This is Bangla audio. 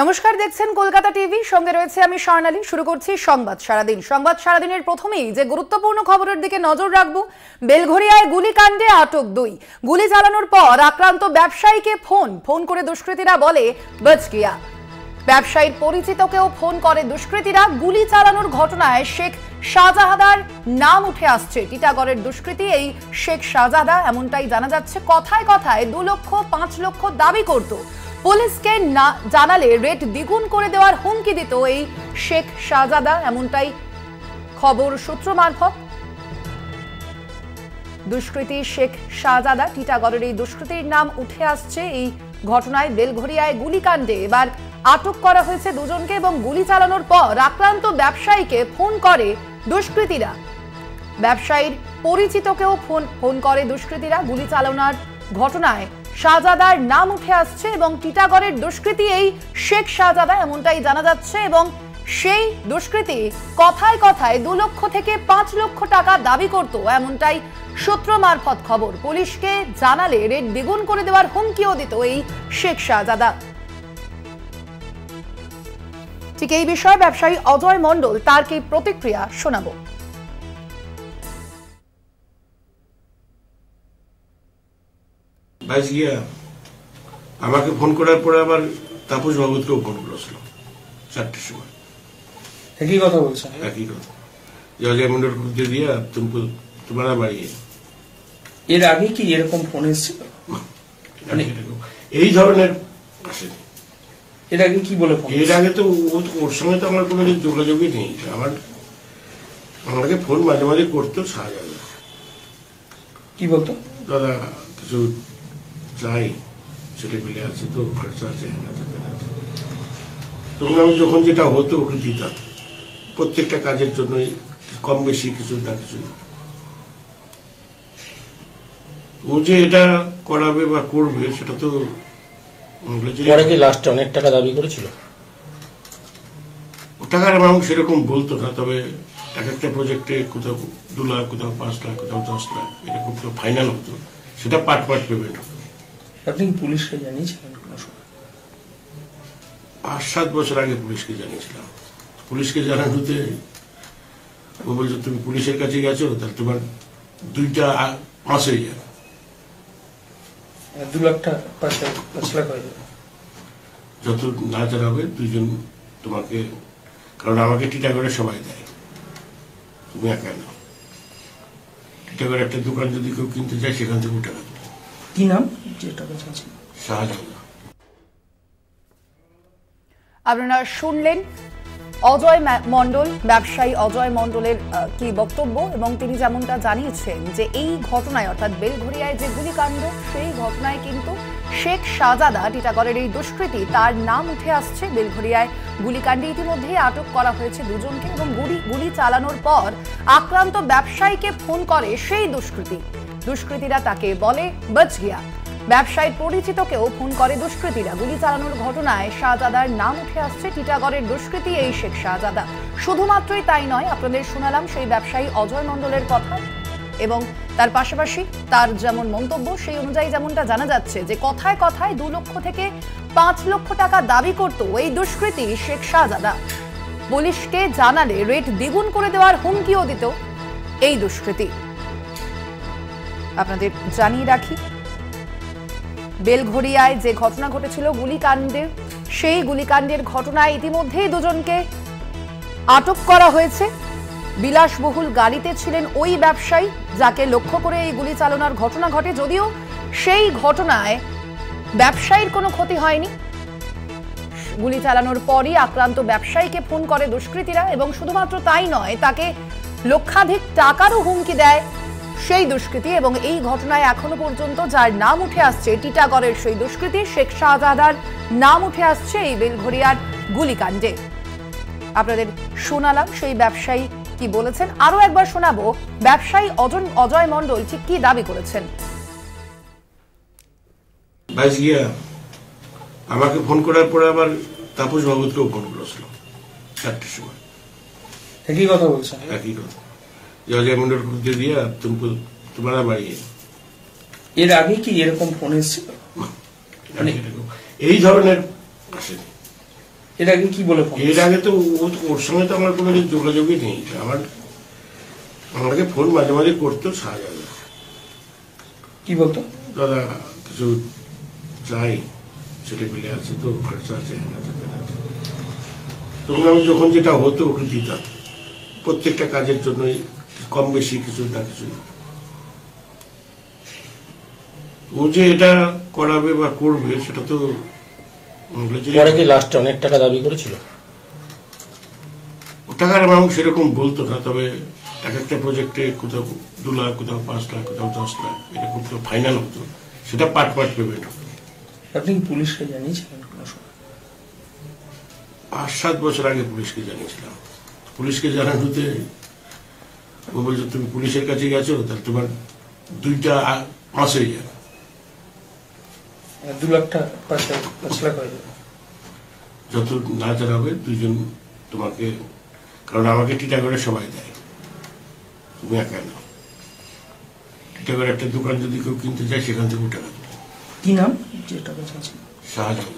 নমস্কার, দেখছেন কলকাতা টিভি, সঙ্গে রয়েছে আমি স্বর্ণালী। শুরু করছি সংবাদ সারাদিন। সংবাদ সারাদিনের প্রথমেই যে গুরুত্বপূর্ণ খবরের দিকে নজর রাখবো। বেলঘরিয়ায় গুলিকাণ্ডে আটক 2। গুলি চালানোর পর আক্রান্ত ব্যবসায়ীকে ফোন করে দুষ্কৃতীরা বলে বচ গিয়া। ব্যবসায়ীর পরিচিতকেও ফোন করে দুষ্কৃতীরা। গুলি চালানোর ঘটনায় শেখ শাহজাদার নাম উঠে আসছে। টিটাগড়ের দুষ্কৃতী এই শেখ শাহজাদা, এমনটাই জানা যাচ্ছে। কথায় কথায় 2 লক্ষ 5 লক্ষ দাবি করত। পুলিশকে না জানালে রেট দ্বিগুণ করে দেওয়ার হুমকি দিত এই শেখ শাহজাদা, এমনটাই খবর সূত্র মারফত। দুষ্কৃতী শেখ শাহজাদা, টিটাগড়ের এই দুষ্কৃতীর নাম উঠে আসছে এই ঘটনায়। বেলঘরিয়ায় গুলিকাণ্ডে এবার আটক করা হয়েছে 2 জনকে এবং গুলি চালানোর পর আক্রান্ত ব্যবসায়ীকে ফোন করে দুষ্কৃতীরা। ব্যবসায়ীর পরিচিতকেও ফোন করে দুষ্কৃতীরা। গুলি চালানোর ঘটনায় শাহজাদার নাম উঠে আসছে এবং টিটাগড়ের দুষ্কৃতী এই শেখ শাহজাদা, এমনটাই জানা যাচ্ছে। এবং সেই দুষ্কৃতী কথায় কথায় 2 লক্ষ থেকে 5 লক্ষ টাকা দাবি করত, এমনটাই সূত্র মারফত খবর। পুলিশকে জানালে রেট দ্বিগুণ করে দেওয়ার হুমকিও দিত এই শেখ শাহজাদা। ঠিক এই বিষয়ে ব্যবসায়ী অজয় মণ্ডল, তার কি প্রতিক্রিয়া শোনাবো। আমাকে ফোন করার পরে আবার তাপস ভগতকেও ফোন করেছিল 4টের সময়। একই কথা বলছে, একই কথা। অজয় মন্ডল খুঁজতে দিয়ে তোমারা বাড়িয়ে। এর আগে কি এরকম ফোন এসেছিল? এই ধরনের আসেনি। এর আগে কি বলে ফোন? এর আগে তো ওর সঙ্গে তো আমার কোনো যোগাযোগই নেই। আমাকে ফোন মাঝে মাঝে করতো শাহজাদা। কি বলতো? দাদা কিছু চাই, ছেলে পেলে আছে তো, খরচা আছে। তখন আমি যখন যেটা হতো ওকে দিতাম, প্রত্যেকটা কাজের জন্যই কম বেশি কিছু না কিছু। ও যে এটা করাবে বা করবে সেটা তো লাস্টে অনেক টাকা দাবি করেছিল। টাকার অ্যামাউন্ট সেরকম বলতো না, তবে এক একটা প্রজেক্টে কোথাও 2 লাখ, কোথাও 5 লাখ, কোথাও 10 লাখ এরকম তো ফাইনাল হতো। সেটা পার্ট পেমেন্ট হতো। আপনি কি পুলিশকে জানিয়েছিলেন? 5-7 বছর আগে পুলিশকে জানিয়েছিলাম। পুলিশকে জানানোতে ও বলছে তুমি পুলিশের কাছে গেছো, তাহলে তোমার 2টা পাস হয়ে যাবে। 2 লাখ 5 লাখ হয়ে যাবে যত না জানাবে 2 জন তোমাকে। কারণ আমাকে টিটাগড়ে সবাই দেয়, তুমি একা নাও। টিটাগড়ে একটা দোকান যদি কেউ কিনতে চায় সেখান থেকে টাকা দেবে। কি নাম? যে টাকা চাচ্ছেন শাহজাদা। আপনারা শুনলেন অজয় মণ্ডল, ব্যবসায়ী অজয় মণ্ডলের কি বক্তব্য। এবং তিনি যেমনটা জানিয়েছেন যে এই ঘটনায়, অর্থাৎ বেলঘরিয়ায় যে গুলিকাণ্ড, সেই ঘটনায় কিন্তু শেখ শাহজাদা, টিটাগড়ের এই দুষ্কৃতী, তার নাম উঠে আসছে। বেলঘরিয়ায় গুলিকাণ্ডে ইতিমধ্যেই আটক করা হয়েছে 2 জনকে এবং গুলি চালানোর পর আক্রান্ত ব্যবসায়ীকে ফোন করে সেই দুষ্কৃতীরা তাকে বলে বচ গিয়া। ব্যবসায়ীর পরিচিতকেও ফোন করে দুষ্কৃতীরা। গুলি চালানোর ঘটনায় শাহজাদার নাম উঠে আসছে। টিটাগড়ের দুষ্কৃতী এই শেখ শাহজাদা। শুধুমাত্রই তাই নয়, আপনাদের শোনালাম সেই ব্যবসায়ী অজয় মণ্ডলের কথা এবং তার পাশাপাশি তার যেমন মন্তব্য, সেই অনুযায়ী যেমনটা জানা যাচ্ছে যে কথায় কথায় 2 লক্ষ থেকে 5 লক্ষ টাকা দাবি করত এই দুষ্কৃতী শেখ শাহজাদা। পুলিশকে জানালে রেট দ্বিগুণ করে দেওয়ার হুমকিও দিত এই দুষ্কৃতী। আপনাদের জানিয়ে রাখি, বেলঘরিয়ায় যে ঘটনা ঘটেছিল গুলিকাণ্ডের, সেই গুলিকাণ্ডের ঘটনায় ইতিমধ্যেই 2 জনকে আটক করা হয়েছে। বিলাসবহুল গাড়িতে ছিলেন ওই ব্যবসায়ী, যাকে লক্ষ্য করে এই গুলি চালানোর ঘটনা ঘটে। যদিও সেই ঘটনায় ব্যবসায়ীর কোনো ক্ষতি হয়নি। গুলি চালানোর পরই আক্রান্ত ব্যবসায়ীকে ফোন করে দুষ্কৃতীরা এবং শুধুমাত্র তাই নয়, তাকে লক্ষাধিক টাকারও হুমকি দেয় সেই দুষ্কৃতী। এবং এই ঘটনায় এখনো পর্যন্ত যার নাম উঠে আসছে, টিটাগড়ের সেই দুষ্কৃতী শেখ শাহজাদার নাম উঠে আসছে এই বেলঘরিয়ার গুলিকাণ্ডে। আপনাদের শোনালাম সেই ব্যবসায়ী কি বলেছেন। আরো একবার শোনাবো ব্যবসায়ী অজয় মণ্ডল ঠিক কি দাবি করেছেন। আমাকে ফোন করার পরে আবার তাপস ভগতকেও ফোন করেছিল 4টের সময়। একই কথা বলছে, একই কথা। অজয় মন্ডল খুঁজতে দিয়ে তোমারা বাড়িয়ে। এর আগে কি এরকম ফোন এসেছিল? এই ধরনের আসেনি। এর আগে কি বলে ফোন এর আগে তো ওর সঙ্গে তো আমার কোনো যোগাযোগই নেই। আমাকে ফোন মাঝে মাঝে করতো শাহজাহান, কি বলতো? দাদা কিছু চাই, ছেলে পেলে আছে তো খরচা আছে, তখন আমি যখন যেটা হতো ওকে দিতাম প্রত্যেকটা কাজের জন্যই, কম বেশি কিছু না কিছু। ও যে এটা করাবে বা করবে সেটা তো পরে কি লাস্টে অনেক টাকা দাবি করেছিল? ও টাকার অ্যামাউন্ট সেরকম বলতো না, তবে এক একটা প্রজেক্টে কোথাও 2 লাখ, কোথাও 5 লাখ, কোথাও 10 লাখ এরকম তো ফাইনাল হতো, সেটা পার্ট পেমেন্ট হতো। আপনি কি পুলিশকে জানিয়েছিলেন কোনো সময়? 5-7 বছর আগে পুলিশকে জানিয়েছিলাম। পুলিশকে জানানোতে ও বলছে তুমি পুলিশের কাছে গেছো, তাহলে তোমার 2টা মাস হয়ে যাবে। 2 লাখ টাকা 5 লাখ হয়ে যাবে। যত নাচার হবে 2জন তোমাকে, কারণ আমাকে টিটাগড়ে সবাই দেয়, তুমি একা নাও। টিটাগড়ে একটা দোকান যদি কেউ কিনতে চায় সেখান থেকে টাকা দেবে। কি নাম যে টাকা চাচ্ছেন? শাহজাহান।